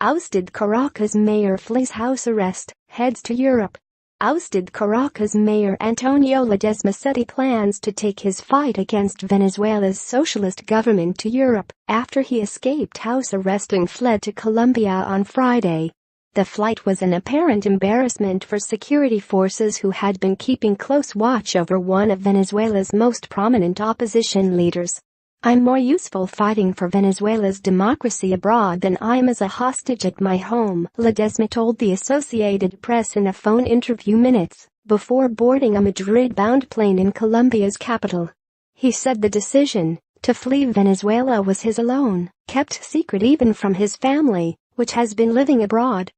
Ousted Caracas mayor flees house arrest, heads to Europe. Ousted Caracas mayor Antonio Ledezma said he plans to take his fight against Venezuela's socialist government to Europe after he escaped house arrest and fled to Colombia on Friday. The flight was an apparent embarrassment for security forces who had been keeping close watch over one of Venezuela's most prominent opposition leaders. "I'm more useful fighting for Venezuela's democracy abroad than I am as a hostage at my home," Ledezma told the Associated Press in a phone interview minutes before boarding a Madrid-bound plane in Colombia's capital. He said the decision to flee Venezuela was his alone, kept secret even from his family, which has been living abroad.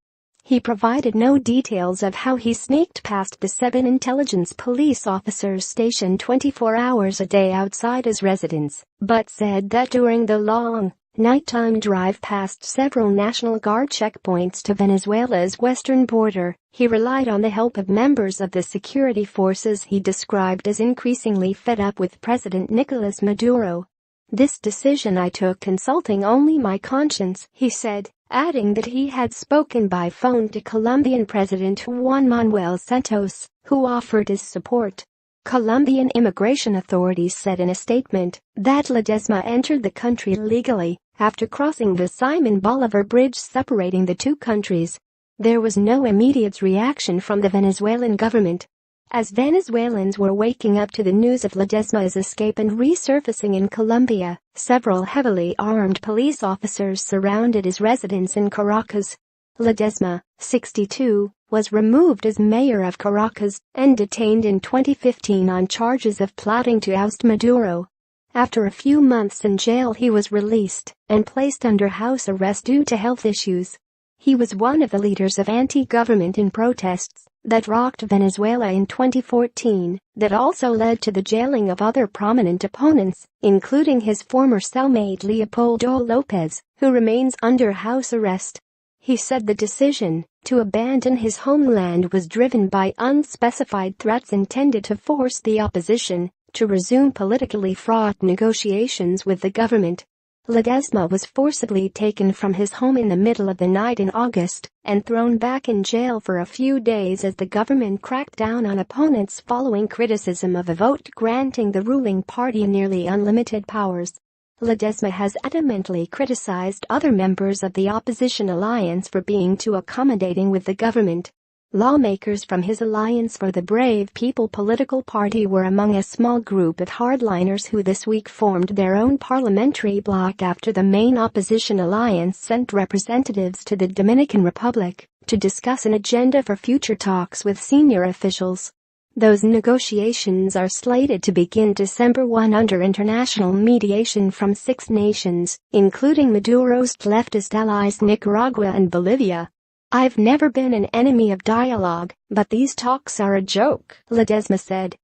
He provided no details of how he sneaked past the 7 intelligence police officers stationed 24 hours a day outside his residence, but said that during the long, nighttime drive past several National Guard checkpoints to Venezuela's western border, he relied on the help of members of the security forces he described as increasingly fed up with President Nicolas Maduro. "This decision I took consulting only my conscience," he said, adding that he had spoken by phone to Colombian President Juan Manuel Santos, who offered his support. Colombian immigration authorities said in a statement that Ledezma entered the country legally after crossing the Simon Bolivar Bridge separating the two countries. There was no immediate reaction from the Venezuelan government. As Venezuelans were waking up to the news of Ledezma's escape and resurfacing in Colombia, several heavily armed police officers surrounded his residence in Caracas. Ledezma, 62, was removed as mayor of Caracas and detained in 2015 on charges of plotting to oust Maduro. After a few months in jail, he was released and placed under house arrest due to health issues. He was one of the leaders of anti-government protests that rocked Venezuela in 2014 that also led to the jailing of other prominent opponents, including his former cellmate Leopoldo Lopez, who remains under house arrest. He said the decision to abandon his homeland was driven by unspecified threats intended to force the opposition to resume politically fraught negotiations with the government. Ledezma was forcibly taken from his home in the middle of the night in August and thrown back in jail for a few days as the government cracked down on opponents following criticism of a vote granting the ruling party nearly unlimited powers. Ledezma has adamantly criticized other members of the opposition alliance for being too accommodating with the government. Lawmakers from his Alliance for the Brave People political party were among a small group of hardliners who this week formed their own parliamentary bloc after the main opposition alliance sent representatives to the Dominican Republic to discuss an agenda for future talks with senior officials. Those negotiations are slated to begin December 1 under international mediation from 6 nations, including Maduro's leftist allies Nicaragua and Bolivia. "I've never been an enemy of dialogue, but these talks are a joke," Ledezma said.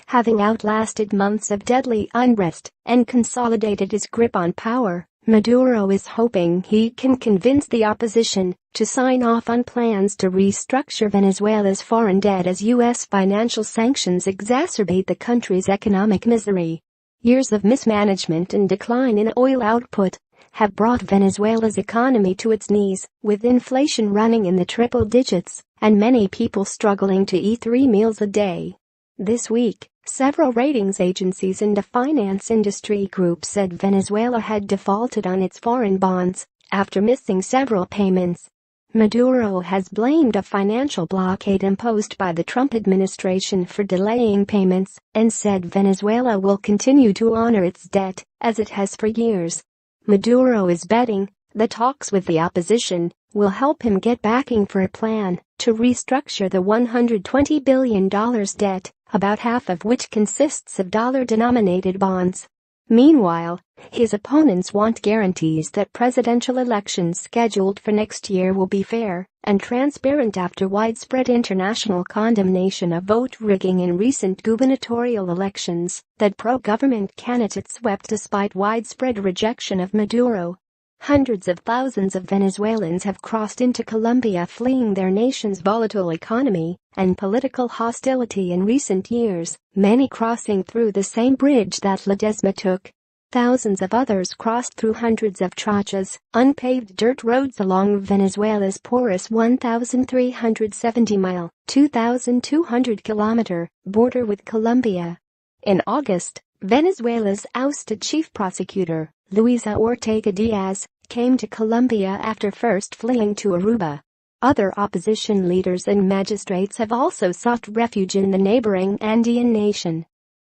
Having outlasted months of deadly unrest and consolidated his grip on power, Maduro is hoping he can convince the opposition to sign off on plans to restructure Venezuela's foreign debt as U.S. financial sanctions exacerbate the country's economic misery. Years of mismanagement and decline in oil output have brought Venezuela's economy to its knees, with inflation running in the triple digits and many people struggling to eat 3 meals a day. This week, several ratings agencies and a finance industry group said Venezuela had defaulted on its foreign bonds after missing several payments. Maduro has blamed a financial blockade imposed by the Trump administration for delaying payments and said Venezuela will continue to honor its debt, as it has for years. Maduro is betting the talks with the opposition will help him get backing for a plan to restructure the $120 billion debt, about half of which consists of dollar-denominated bonds. Meanwhile, his opponents want guarantees that presidential elections scheduled for next year will be fair and transparent after widespread international condemnation of vote rigging in recent gubernatorial elections that pro-government candidates swept despite widespread rejection of Maduro. Hundreds of thousands of Venezuelans have crossed into Colombia fleeing their nation's volatile economy and political hostility in recent years, many crossing through the same bridge that Ledezma took. Thousands of others crossed through hundreds of trachas, unpaved dirt roads along Venezuela's porous 1,370-mile, 2,200-kilometer border with Colombia. In August, Venezuela's ousted chief prosecutor, Luisa Ortega Diaz, came to Colombia after first fleeing to Aruba. Other opposition leaders and magistrates have also sought refuge in the neighboring Andean nation.